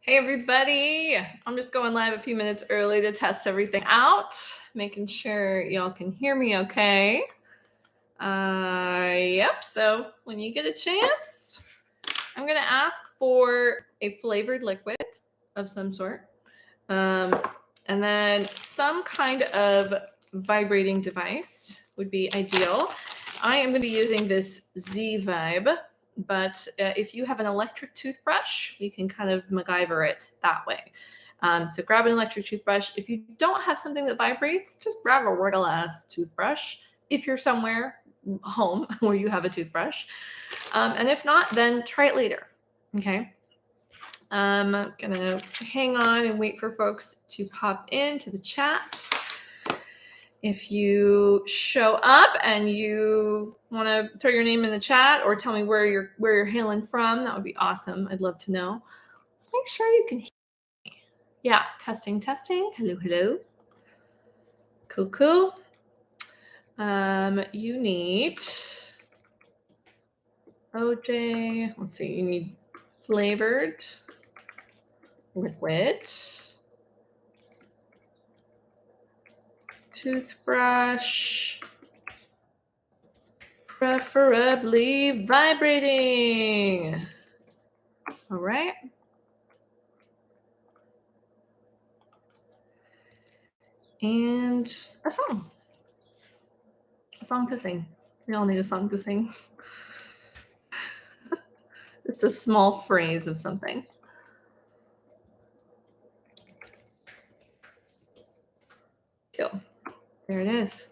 Hey everybody, I'm just going live a few minutes early to test everything out, making sure y'all can hear me okay. Yep, so when you get a chance, I'm gonna ask for a flavored liquid of some sort. And then some kind of vibrating device would be ideal. I am going to be using this Z Vibe, but if you have an electric toothbrush, you can kind of MacGyver it that way. So grab an electric toothbrush. If you don't have something that vibrates, just grab a regular ass toothbrush if you're somewhere home where you have a toothbrush. And if not, then try it later. Okay. I'm gonna hang on and wait for folks to pop into the chat. If you show up and you want to throw your name in the chat or tell me where you're hailing from, that would be awesome. I'd love to know. Let's make sure you can hear me. Yeah, testing. Hello. Cool. You need OJ. Let's see. You need flavored liquid, toothbrush, preferably vibrating. All right. And a song. A song to sing. We all need a song to sing. It's a small phrase of something. Cool. There it is.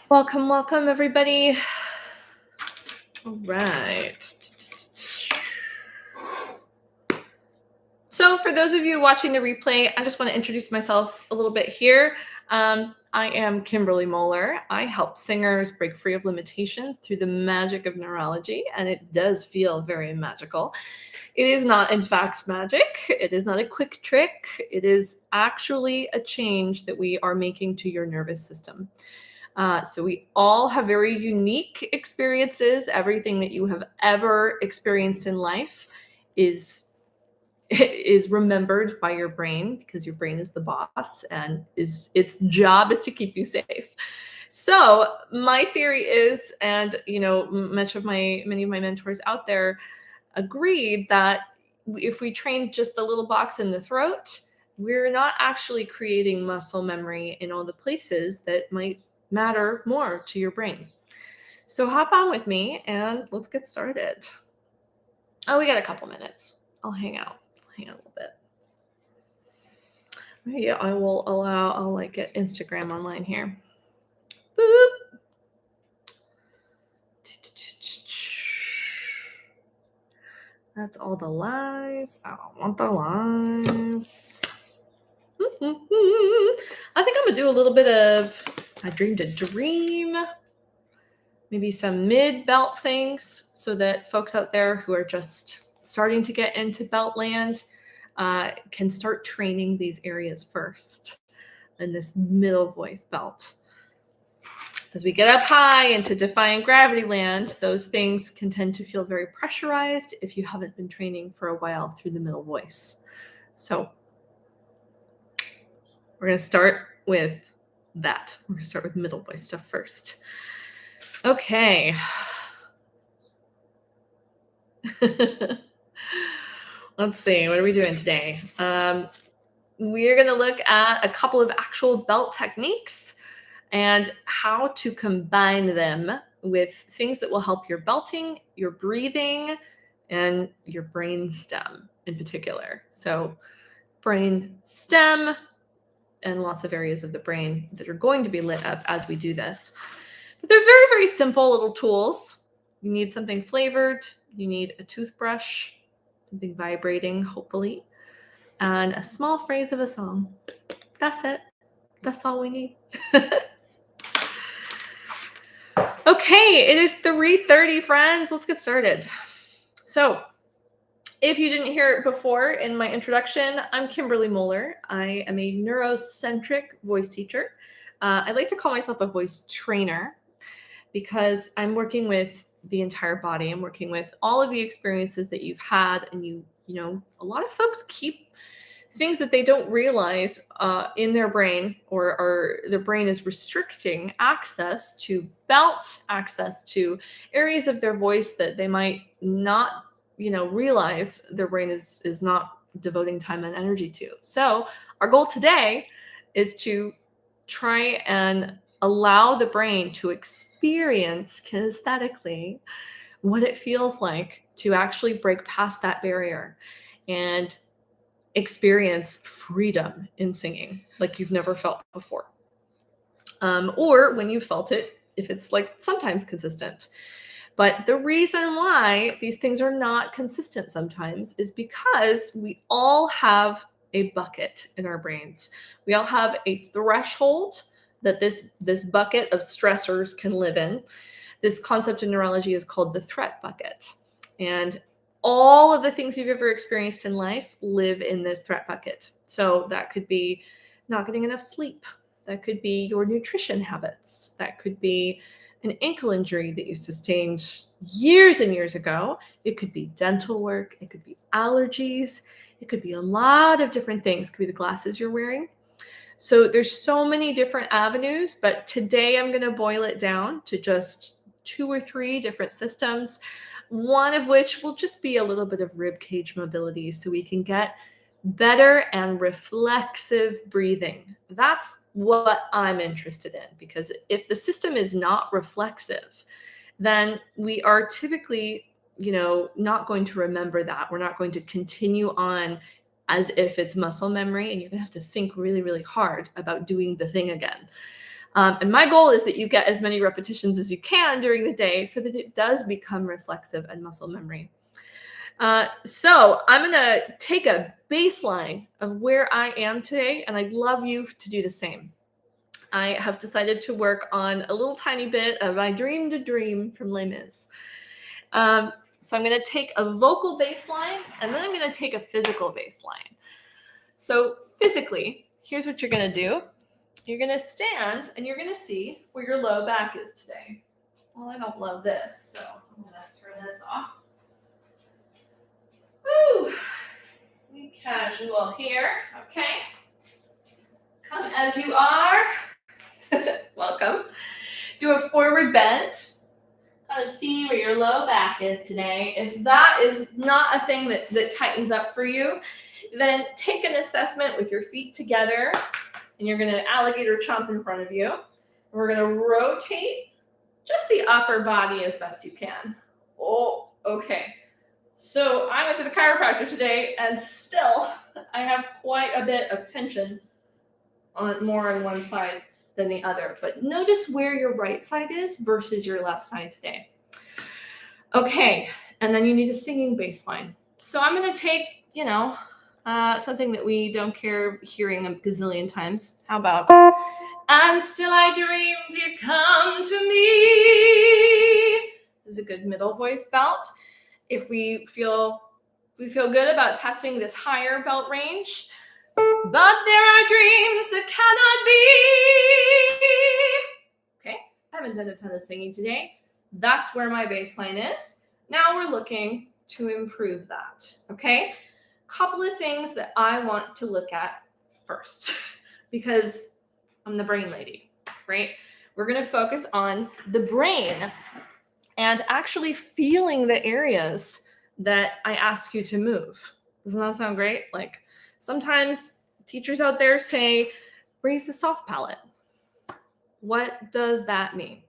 Welcome, everybody. All right. So for those of you watching the replay, I just want to introduce myself a little bit here. I am Kimberly Moller. I help singers break free of limitations through the magic of neurology, and it does feel very magical. It is not, in fact, magic. It is not a quick trick. It is actually a change that we are making to your nervous system. So we all have very unique experiences. Everything that you have ever experienced in life is remembered by your brain, because your brain is the boss and its job is to keep you safe. So my theory is, and many of my mentors out there agreed, that if we train just the little box in the throat, we're not actually creating muscle memory in all the places that might matter more to your brain. So hop on with me and let's get started. Oh, we got a couple minutes. I'll hang out a little bit. Yeah, I'll get Instagram online here. Boop. That's all the lives. I don't want the lives. I think I'm gonna do a little bit of I dreamed a dream. Maybe some mid-belt things, so that folks out there who are just starting to get into belt land can start training these areas first in this middle voice belt. As we get up high into defying gravity land, those things can tend to feel very pressurized if you haven't been training for a while through the middle voice. So we're going to start with that. We're going to start with middle voice stuff first. Okay. Let's see. What are we doing today? We're going to look at a couple of actual belt techniques and how to combine them with things that will help your belting, your breathing, and your brain stem in particular. So brain stem and lots of areas of the brain that are going to be lit up as we do this. But they're very, very simple little tools. You need something flavored. You need a toothbrush, something vibrating, hopefully, and a small phrase of a song. That's it. That's all we need. Okay, it is 3:30, friends. Let's get started. So, if you didn't hear it before in my introduction, I'm Kimberly Moller. I am a neurocentric voice teacher. I like to call myself a voice trainer because I'm working with the entire body. I'm working with all of the experiences that you've had and you a lot of folks keep things that they don't realize in their brain, or their brain is restricting access to belt, access to areas of their voice that they might not, realize their brain is not devoting time and energy to. So our goal today is to try and allow the brain to experience kinesthetically what it feels like to actually break past that barrier and experience freedom in singing like you've never felt before. Or when you felt it, if it's like sometimes consistent. But the reason why these things are not consistent sometimes is because we all have a bucket in our brains. We all have a threshold that this bucket of stressors can live in. This concept in neurology is called the threat bucket. And all of the things you've ever experienced in life live in this threat bucket. So that could be not getting enough sleep. That could be your nutrition habits. That could be an ankle injury that you sustained years and years ago. It could be dental work. It could be allergies. It could be a lot of different things. It could be the glasses you're wearing. So there's so many different avenues, but today I'm going to boil it down to just 2 or 3 different systems, one of which will just be a little bit of rib cage mobility so we can get better and reflexive breathing. That's what I'm interested in, because if the system is not reflexive, then we are typically, not going to remember that. We're not going to continue on as if it's muscle memory, and you're going to have to think really, really hard about doing the thing again. And my goal is that you get as many repetitions as you can during the day so that it does become reflexive and muscle memory. So I'm going to take a baseline of where I am today, and I'd love you to do the same. I have decided to work on a little tiny bit of I Dreamed a Dream from Les Mis. So I'm going to take a vocal baseline, and then I'm going to take a physical baseline. So physically, here's what you're going to do. You're going to stand, and you're going to see where your low back is today. Well, I don't love this, so I'm going to turn this off. Woo! Be casual here, okay? Come as you are. Welcome. Do a forward bend. Kind of see where your low back is today. If that is not a thing that tightens up for you, then take an assessment with your feet together, and you're going to alligator chomp in front of you. And we're going to rotate just the upper body as best you can. Oh, okay. So I went to the chiropractor today, and still I have quite a bit of tension more on one side than the other. But notice where your right side is versus your left side today. Okay, and then you need a singing baseline. So I'm going to take, something that we don't care hearing a gazillion times. How about, and still I dreamed you'd come to me. This is a good middle voice belt. If we feel good about testing this higher belt range, but there are dreams that cannot be. Okay, I haven't done a ton of singing today. That's where my baseline is. Now we're looking to improve that. Okay, couple of things that I want to look at first, because I'm the brain lady, right? We're going to focus on the brain and actually feeling the areas that I ask you to move. Doesn't that sound great? Like sometimes teachers out there say, raise the soft palate. What does that mean?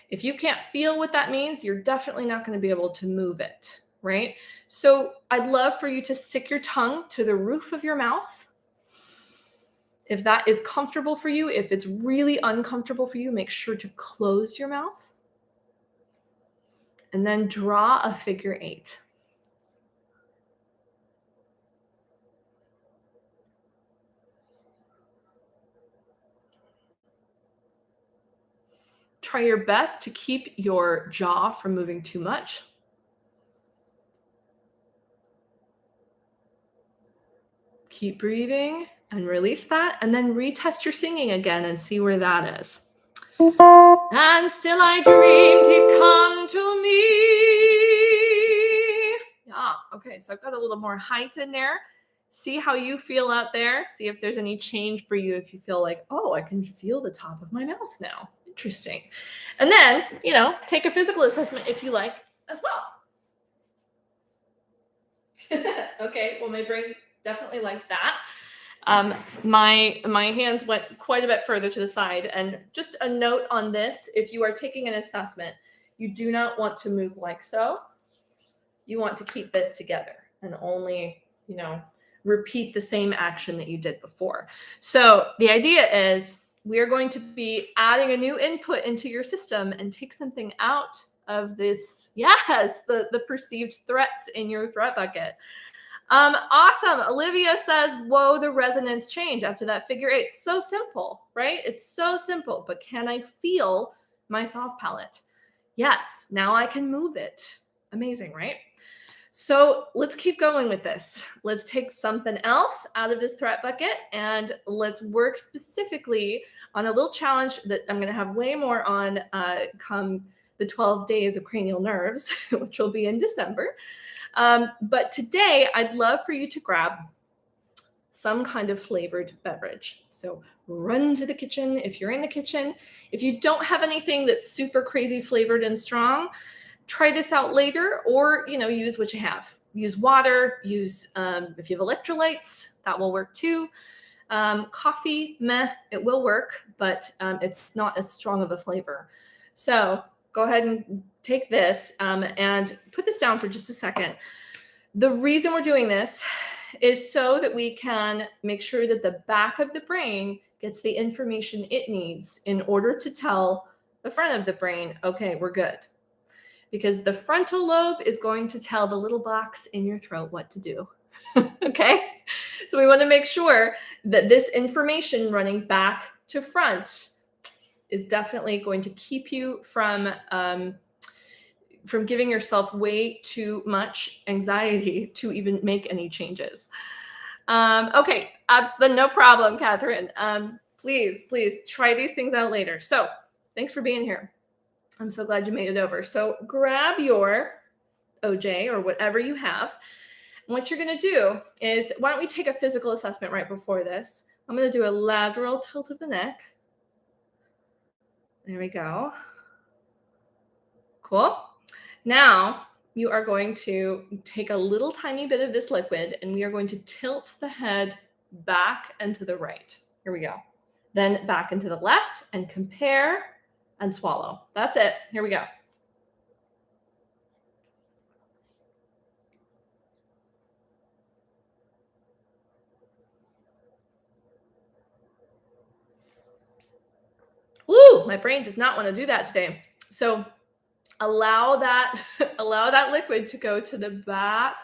If you can't feel what that means, you're definitely not going to be able to move it, right? So I'd love for you to stick your tongue to the roof of your mouth. If that is comfortable for you, if it's really uncomfortable for you, make sure to close your mouth. And then draw a figure 8. Try your best to keep your jaw from moving too much. Keep breathing and release that, and then retest your singing again and see where that is. And still I dreamed he'd come to me. Yeah, Okay, so I've got a little more height in there. See how you feel out there. See if there's any change for you. If you feel like, oh, I can feel the top of my mouth now. Interesting. And then, take a physical assessment if you like as well. Okay, well, my brain definitely liked that. My hands went quite a bit further to the side. And just a note on this, if you are taking an assessment, you do not want to move like so. You want to keep this together and only, repeat the same action that you did before. So the idea is we are going to be adding a new input into your system and take something out of this, the perceived threats in your threat bucket. Awesome. Olivia says, whoa, the resonance change after that figure 8. So simple, right? It's so simple, but can I feel my soft palate? Yes, now I can move it. Amazing, right? So let's keep going with this. Let's take something else out of this threat bucket and let's work specifically on a little challenge that I'm going to have way more on come the 12 days of cranial nerves, which will be in December. But today I'd love for you to grab some kind of flavored beverage. So run to the kitchen if you're in the kitchen. If you don't have anything that's super crazy flavored and strong, try this out later, or use what you have. Use water, use if you have electrolytes, that will work too. Coffee, it will work, but it's not as strong of a flavor. So go ahead and take this and put this down for just a second. The reason we're doing this is so that we can make sure that the back of the brain gets the information it needs in order to tell the front of the brain, okay, we're good. Because the frontal lobe is going to tell the little box in your throat what to do. Okay? So we want to make sure that this information running back to front is definitely going to keep you from giving yourself way too much anxiety to even make any changes. Okay, no problem, Catherine. Please try these things out later. So thanks for being here. I'm so glad you made it over. So grab your OJ or whatever you have. And what you're going to do is, why don't we take a physical assessment right before this? I'm going to do a lateral tilt of the neck. There we go. Cool. Now you are going to take a little tiny bit of this liquid and we are going to tilt the head back and to the right. Here we go. Then back and to the left and compare and swallow. That's it. Here we go. Ooh, my brain does not want to do that today. So allow that liquid to go to the back,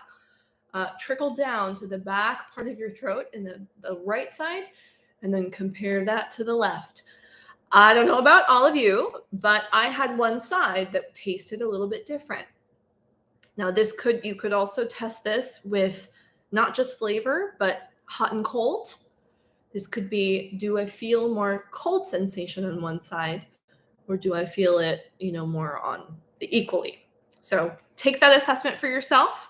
trickle down to the back part of your throat in the right side, and then compare that to the left. I don't know about all of you, but I had one side that tasted a little bit different. Now you could also test this with not just flavor, but hot and cold. This could be, do I feel more cold sensation on one side, or do I feel it, more on the equally? So take that assessment for yourself.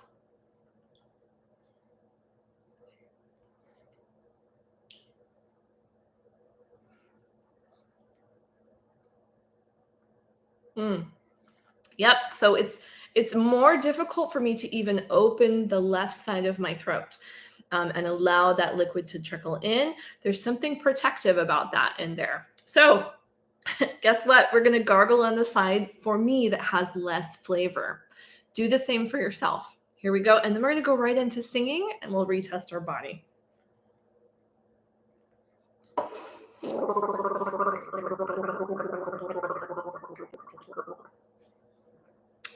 Yep. So it's more difficult for me to even open the left side of my throat and allow that liquid to trickle in. There's something protective about that in there. So guess what? We're going to gargle on the side for me that has less flavor. Do the same for yourself. Here we go. And then we're going to go right into singing and we'll retest our body.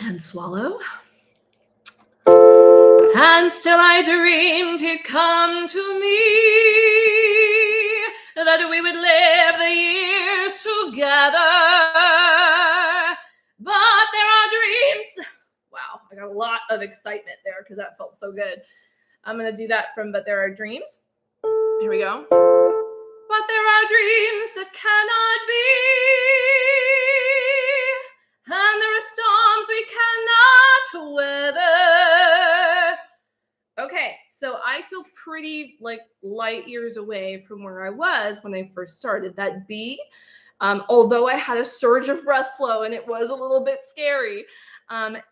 And swallow. And still I dreamed he'd come to me, that we would live the years together. But there are dreams. Wow, I got a lot of excitement there because that felt so good. I'm going to do that from But There Are Dreams. Here we go. But there are dreams that cannot be, and there are storms we cannot weather. I feel pretty like light years away from where I was when I first started. That B, although I had a surge of breath flow and it was a little bit scary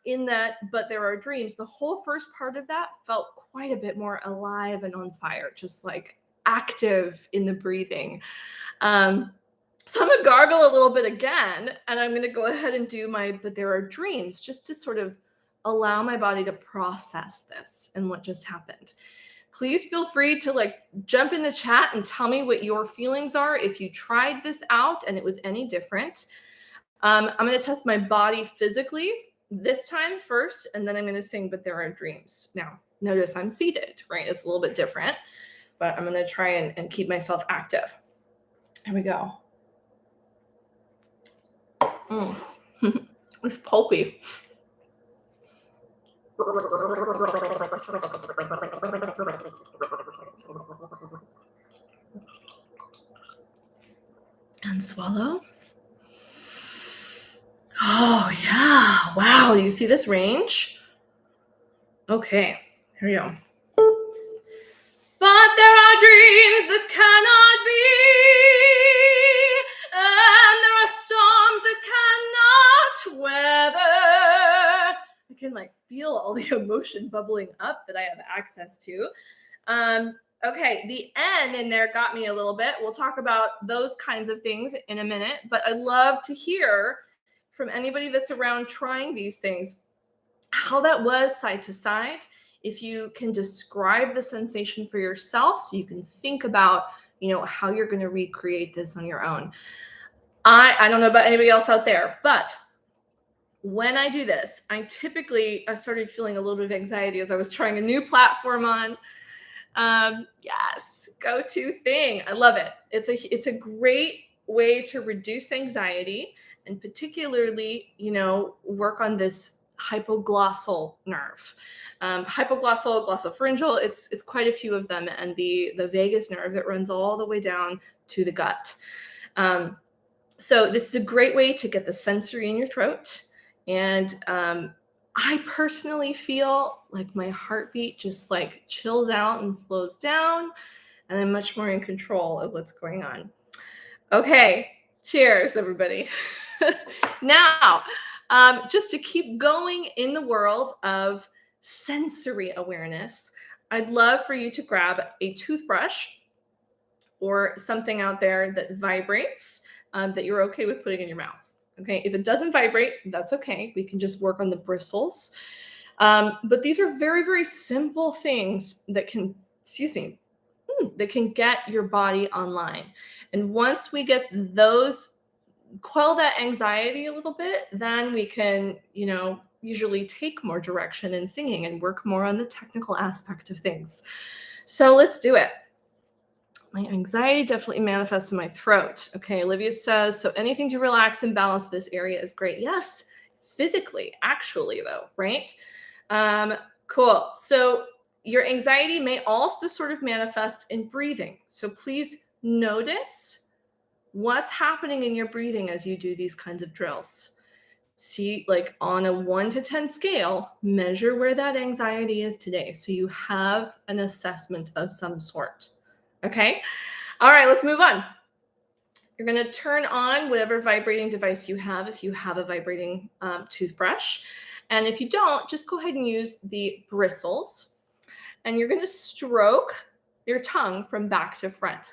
in that, but there are dreams. The whole first part of that felt quite a bit more alive and on fire, just like active in the breathing. Um, so I'm going to gargle a little bit again, and I'm going to go ahead and do my, but there are dreams, just to sort of allow my body to process this and what just happened. Please feel free to like jump in the chat and tell me what your feelings are if you tried this out and it was any different. I'm going to test my body physically this time first, and then I'm going to sing But There Are Dreams. Now, notice I'm seated, right? It's a little bit different, but I'm going to try and keep myself active. Here we go. It's pulpy. And swallow. Oh, yeah. Wow. Do you see this range? Okay. Here we go. But there are dreams that cannot be, and there are storms that cannot weather. I can like feel all the emotion bubbling up that I have access to. Okay, the N in there got me a little bit. We'll talk about those kinds of things in a minute, but I'd love to hear from anybody that's around trying these things, how that was side to side. If you can describe the sensation for yourself so you can think about, how you're going to recreate this on your own. I don't know about anybody else out there, but when I do this, I started feeling a little bit of anxiety as I was trying a new platform on. Yes, go-to thing. I love it. It's a great way to reduce anxiety and particularly, work on this hypoglossal nerve. Hypoglossal, glossopharyngeal, it's quite a few of them, and the vagus nerve that runs all the way down to the gut. So this is a great way to get the sensory in your throat. And I personally feel like my heartbeat just like chills out and slows down, and I'm much more in control of what's going on. Okay, cheers, everybody. Now, just to keep going in the world of sensory awareness, I'd love for you to grab a toothbrush or something out there that vibrates that you're okay with putting in your mouth. Okay, if it doesn't vibrate, that's okay. We can just work on the bristles. But these are very, very simple things that can, that can get your body online. And once we get those, quell that anxiety a little bit, then we can, usually take more direction in singing and work more on the technical aspect of things. So let's do it. My anxiety definitely manifests in my throat. Okay, Olivia says, so anything to relax and balance this area is great. Yes, physically, actually, though, right? Cool. So your anxiety may also sort of manifest in breathing. So please notice what's happening in your breathing as you do these kinds of drills. See, like on a 1 to 10 scale, measure where that anxiety is today, so you have an assessment of some sort. Okay. All right, let's move on. You're going to turn on whatever vibrating device you have, if you have a vibrating toothbrush. And if you don't, just go ahead and use the bristles. And you're going to stroke your tongue from back to front.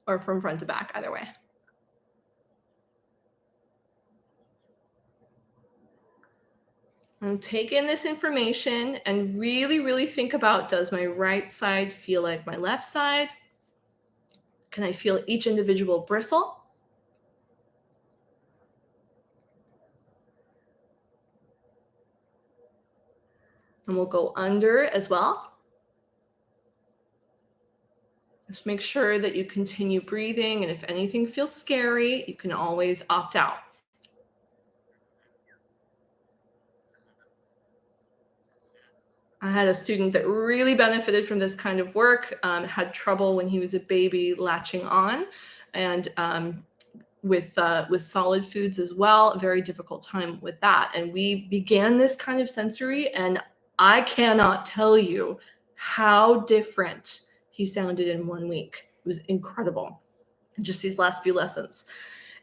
Or from front to back, either way. And take in this information and really, really think about, does my right side feel like my left side? Can I feel each individual bristle? And we'll go under as well. Just make sure that you continue breathing. And if anything feels scary, you can always opt out. I had a student that really benefited from this kind of work, had trouble when he was a baby latching on, and with solid foods as well, a very difficult time with that. And we began this kind of sensory, and I cannot tell you how different he sounded in 1 week. It was incredible. Just these last few lessons.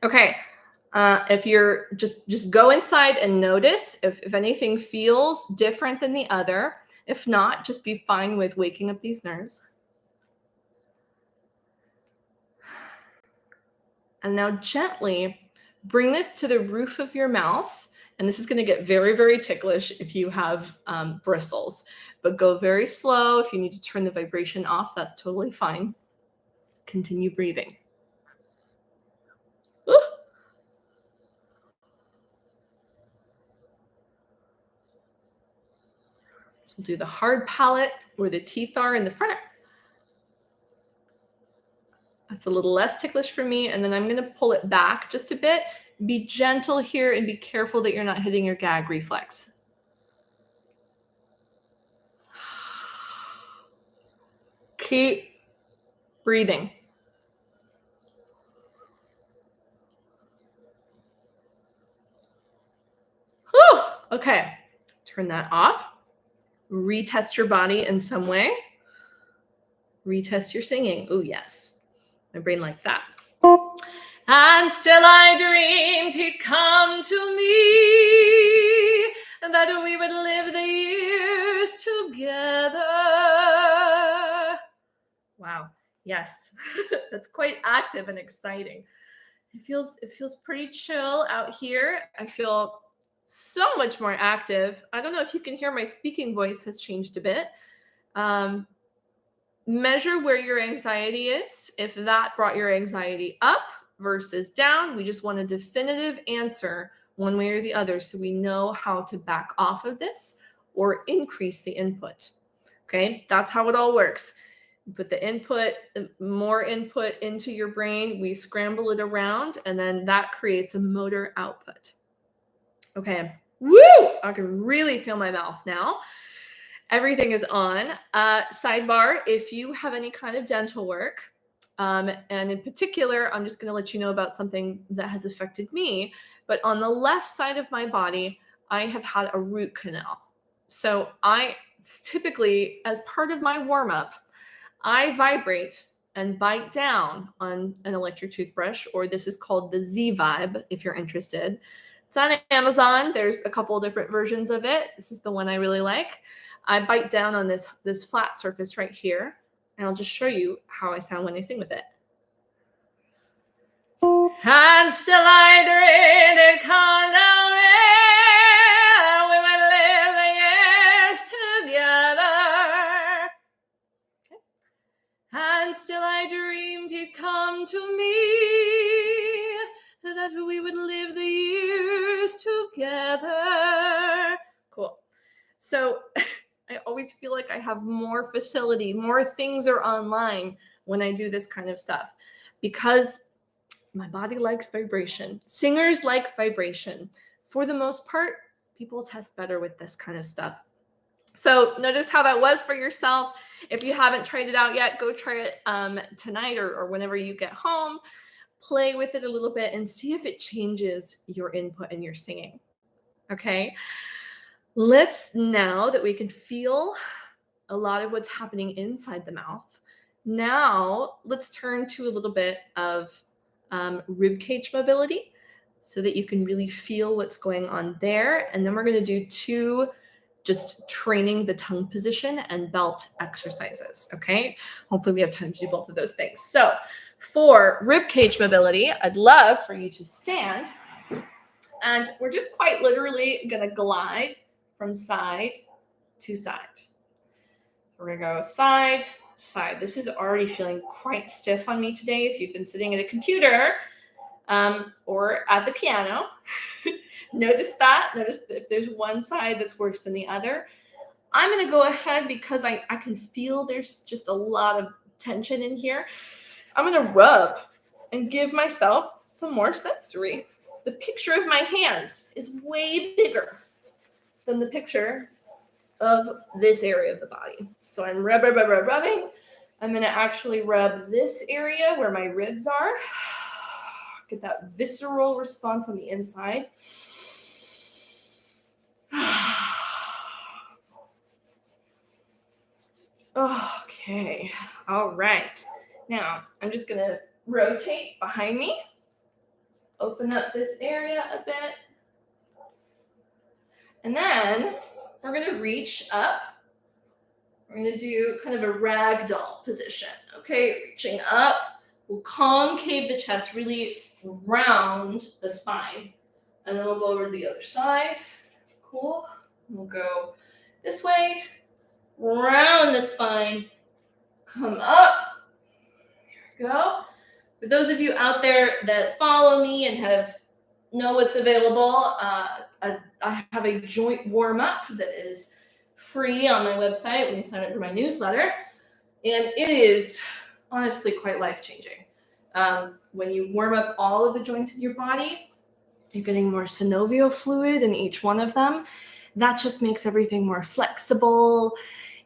Okay. If you're just go inside and notice if anything feels different than the other. If not, just be fine with waking up these nerves. And now gently bring this to the roof of your mouth. And this is going to get very, very ticklish if you have bristles. But go very slow. If you need to turn the vibration off, that's totally fine. Continue breathing. Ooh. So we'll do the hard palate where the teeth are in the front. That's a little less ticklish for me. And then I'm going to pull it back just a bit. Be gentle here and be careful that you're not hitting your gag reflex. Keep breathing. Whew. Okay, turn that off. Retest your body in some way. Retest your singing. Oh, yes. My brain likes that. And still I dreamed he'd come to me, and that we would live the years together. Wow. Yes. That's quite active and exciting. It feels pretty chill out here. I feel so much more active. I don't know if you can hear my speaking voice has changed a bit. Measure where your anxiety is. If that brought your anxiety up versus down, we just want a definitive answer one way or the other so we know how to back off of this or increase the input. Okay, that's how it all works. You put the input, more input into your brain, we scramble it around, and then that creates a motor output. Okay, woo! I can really feel my mouth now. Everything is on. Sidebar, if you have any kind of dental work, and in particular, I'm just going to let you know about something that has affected me. But on the left side of my body, I have had a root canal. So I typically, as part of my warm-up, I vibrate and bite down on an electric toothbrush, or this is called the Z-Vibe if you're interested. It's on Amazon. There's a couple of different versions of it. This is the one I really like. I bite down on this flat surface right here, and I'll just show you how I sound when I sing with it. And still I dreamed it'd come down here, we would live the years together. Okay. And still I dreamed he'd come to me, that we would live the years together. Cool. So I always feel like I have more facility, more things are online when I do this kind of stuff because my body likes vibration. Singers like vibration. For the most part, people test better with this kind of stuff. So notice how that was for yourself. If you haven't tried it out yet, go try it tonight or whenever you get home. Play with it a little bit and see if it changes your input and your singing. Okay. Let's, now that we can feel a lot of what's happening inside the mouth, now let's turn to a little bit of rib cage mobility so that you can really feel what's going on there. And then we're going to do 2 just training the tongue position and belt exercises. Okay. Hopefully we have time to do both of those things. So for rib cage mobility, I'd love for you to stand, and we're just quite literally going to glide from side to side. So we're going to go side, side. This is already feeling quite stiff on me today. If you've been sitting at a computer or at the piano, notice that. Notice if there's one side that's worse than the other. I'm going to go ahead because I can feel there's just a lot of tension in here. I'm going to rub and give myself some more sensory. The picture of my hands is way bigger than the picture of this area of the body. So I'm rubbing. I'm going to actually rub this area where my ribs are. Get that visceral response on the inside. Okay. All right. Now, I'm just going to rotate behind me. Open up this area a bit. And then we're going to reach up. We're going to do kind of a ragdoll position. Okay, reaching up. We'll concave the chest, really round the spine. And then we'll go over to the other side. Cool. We'll go this way, round the spine, come up. There we go. For those of you out there that follow me and know what's available, I have a joint warm-up that is free on my website when you sign up for my newsletter. And it is honestly quite life-changing. When you warm up all of the joints in your body, you're getting more synovial fluid in each one of them. That just makes everything more flexible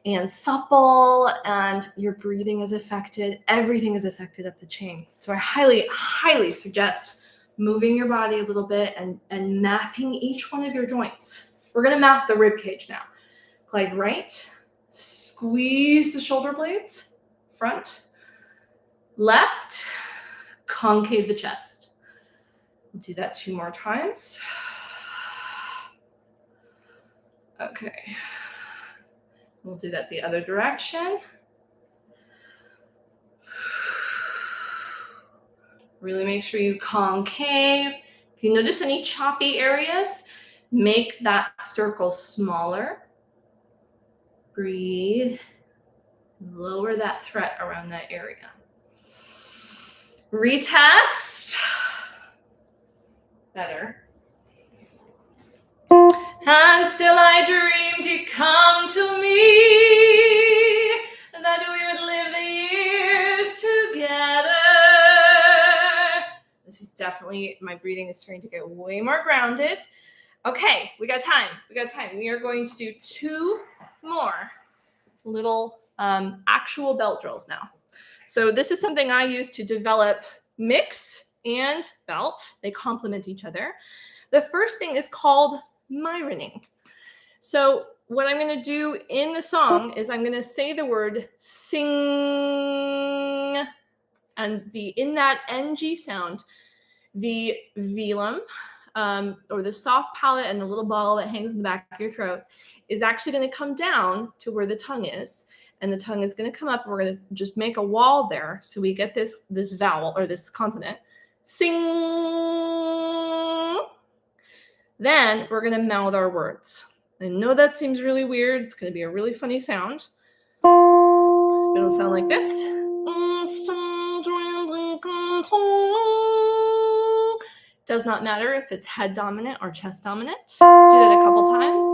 and supple, and your breathing is affected. Everything is affected up the chain. So I highly, highly suggest moving your body a little bit and mapping each one of your joints. We're going to map the rib cage now. Glide right, squeeze the shoulder blades, front, left, concave the chest. We'll do that 2 more times. Okay. We'll do that the other direction. Really make sure you concave. If you notice any choppy areas, make that circle smaller. Breathe. Lower that threat around that area. Retest. Better. And still I dreamed he'd come to me, that we would live the years together. This is definitely, my breathing is starting to get way more grounded. Okay, we got time. We are going to do 2 more little actual belt drills now. So this is something I use to develop mix and belt. They complement each other. The first thing is called myroning. So what I'm going to do in the song is I'm going to say the word sing, and in that NG sound, the velum, or the soft palate and the little ball that hangs in the back of your throat is actually going to come down to where the tongue is, and the tongue is going to come up, and we're going to just make a wall there so we get this vowel or this consonant. Sing. Then we're going to mouth our words. I know that seems really weird. It's going to be a really funny sound. It'll sound like this. Does not matter if it's head dominant or chest dominant. Do that a couple times.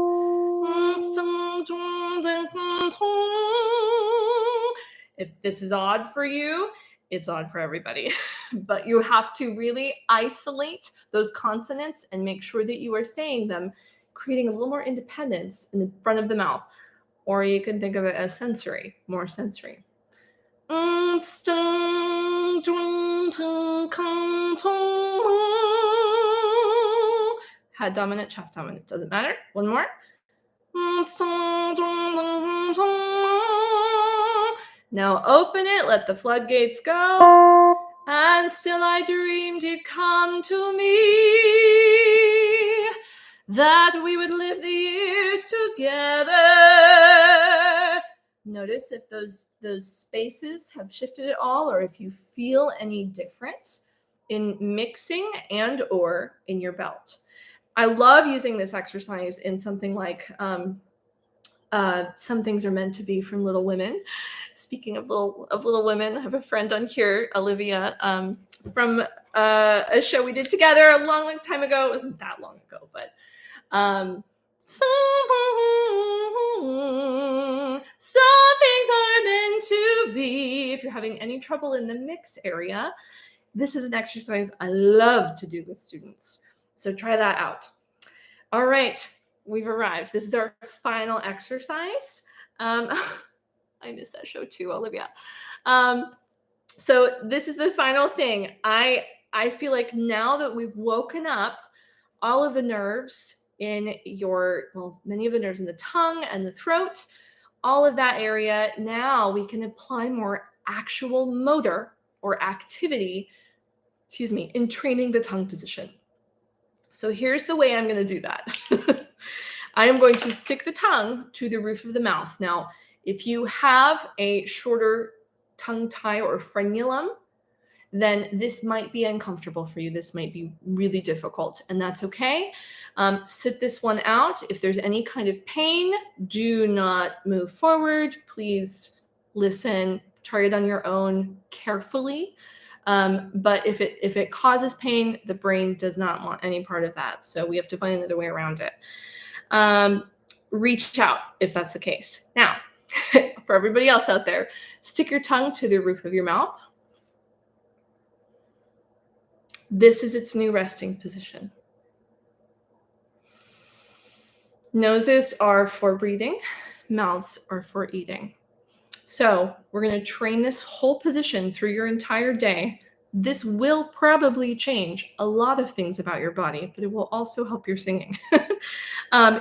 If this is odd for you, it's odd for everybody. But you have to really isolate those consonants and make sure that you are saying them, creating a little more independence in the front of the mouth. Or you can think of it as sensory, more sensory. Head dominant, chest dominant, doesn't matter. One more. Now open it, let the floodgates go. And still I dreamed he'd come to me, that we would live the years together. Notice if those spaces have shifted at all, or if you feel any different in mixing and or in your belt. I love using this exercise in something like Some Things Are Meant to Be from Little Women. Speaking of Little Women, I have a friend on here, Olivia, from a show we did together a long time ago. It wasn't that long ago, but some things are meant to be. If you're having any trouble in the mix area, this is an exercise I love to do with students. So try that out. All right, we've arrived. This is our final exercise. I missed that show too, Olivia. So this is the final thing. I feel like now that we've woken up all of the nerves in many of the nerves in the tongue and the throat, all of that area. Now we can apply more actual motor or activity, in training the tongue position. So here's the way I'm going to do that. I am going to stick the tongue to the roof of the mouth. Now, if you have a shorter tongue tie or frenulum, then this might be uncomfortable for you. This might be really difficult, and that's okay. Sit this one out. If there's any kind of pain, do not move forward. Please listen, try it on your own carefully. But if it causes pain, the brain does not want any part of that. So we have to find another way around it. Reach out if that's the case. Now, for everybody else out there, stick your tongue to the roof of your mouth. This is its new resting position. Noses are for breathing, mouths are for eating. So we're going to train this whole position through your entire day. This will probably change a lot of things about your body, but it will also help your singing.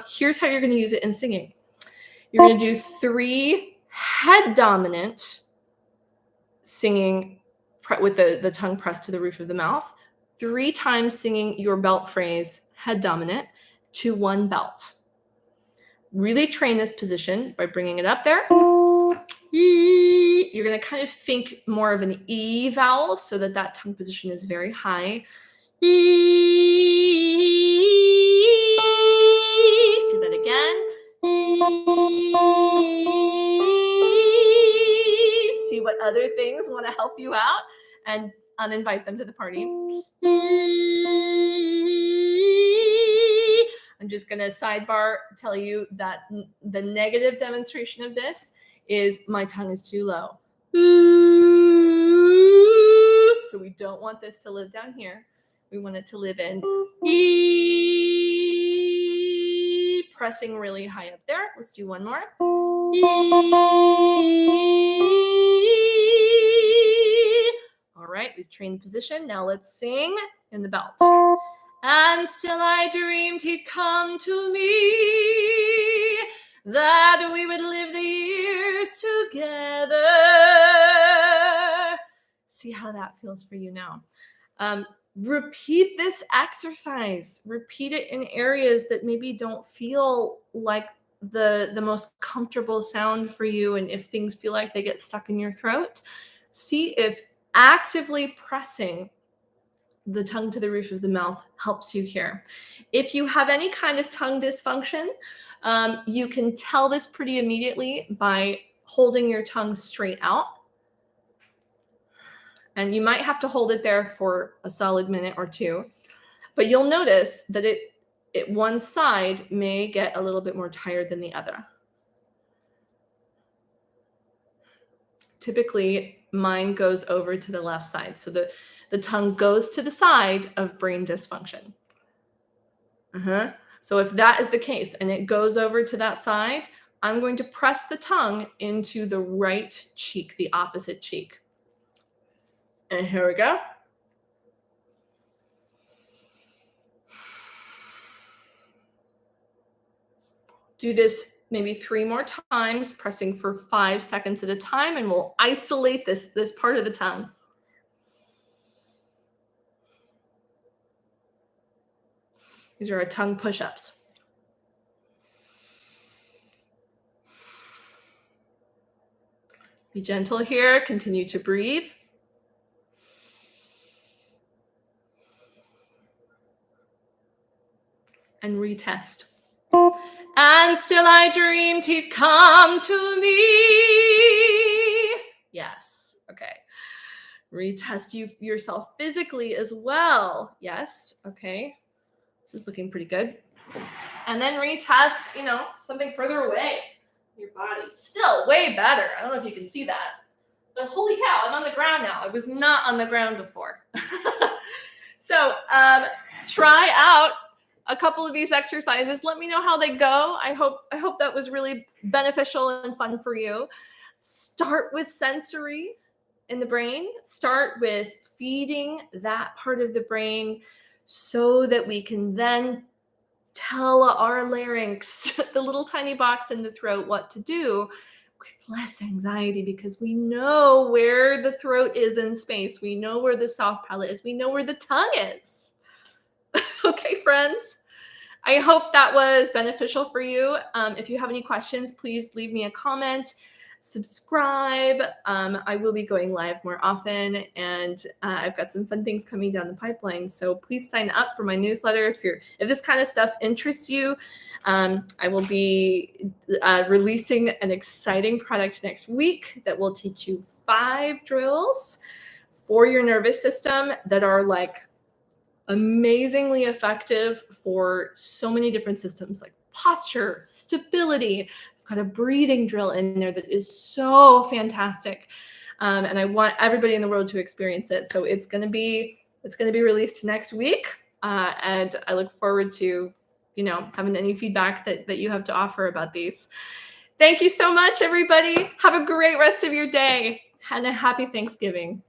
Here's how you're going to use it in singing. You're going to do 3 head dominant singing with the tongue pressed to the roof of the mouth, 3 times singing your belt phrase head dominant to 1 belt. Really train this position by bringing it up there. You're going to kind of think more of an E vowel so that tongue position is very high. Do that again. See what other things want to help you out and uninvite them to the party. I'm just going to sidebar tell you that the negative demonstration of this is my tongue is too low. So we don't want this to live down here. We want it to live in E, pressing really high up there. Let's do one more. All right, we've trained the position. Now let's sing in the belt. And still I dreamed he'd come to me, that we would live the years together. See how that feels for you now. Repeat this exercise. Repeat it in areas that maybe don't feel like the most comfortable sound for you, and if things feel like they get stuck in your throat, see if actively pressing the tongue to the roof of the mouth helps you here. If you have any kind of tongue dysfunction, you can tell this pretty immediately by holding your tongue straight out. And you might have to hold it there for a solid minute or 2. But you'll notice that one side may get a little bit more tired than the other. Typically, mine goes over to the left side. So the tongue goes to the side of brain dysfunction. So if that is the case and it goes over to that side, I'm going to press the tongue into the right cheek, the opposite cheek. And here we go. Do this maybe 3 more times, pressing for 5 seconds at a time, and we'll isolate this part of the tongue. These are our tongue push-ups. Be gentle here. Continue to breathe. And retest. And still I dreamed he'd come to me. Yes. Okay. Retest yourself physically as well. Yes. Okay. This is looking pretty good. And then retest, something further away. Your body. Still way better. I don't know if you can see that. But holy cow, I'm on the ground now. I was not on the ground before. So try out a couple of these exercises. Let me know how they go. I hope that was really beneficial and fun for you. Start with sensory in the brain. Start with feeding that part of the brain so that we can then tell our larynx, the little tiny box in the throat, what to do with less anxiety, because we know where the throat is in space. We know where the soft palate is. We know where the tongue is. Okay, friends. I hope that was beneficial for you. If you have any questions, please leave me a comment, subscribe. I will be going live more often, and I've got some fun things coming down the pipeline. So please sign up for my newsletter if this kind of stuff interests you. I will be releasing an exciting product next week that will teach you 5 drills for your nervous system that are like amazingly effective for so many different systems, like posture, stability. I've got a breathing drill in there that is so fantastic. And I want everybody in the world to experience it. So it's going to be released next week. And I look forward to, having any feedback that you have to offer about these. Thank you so much, everybody. Have a great rest of your day and a happy Thanksgiving.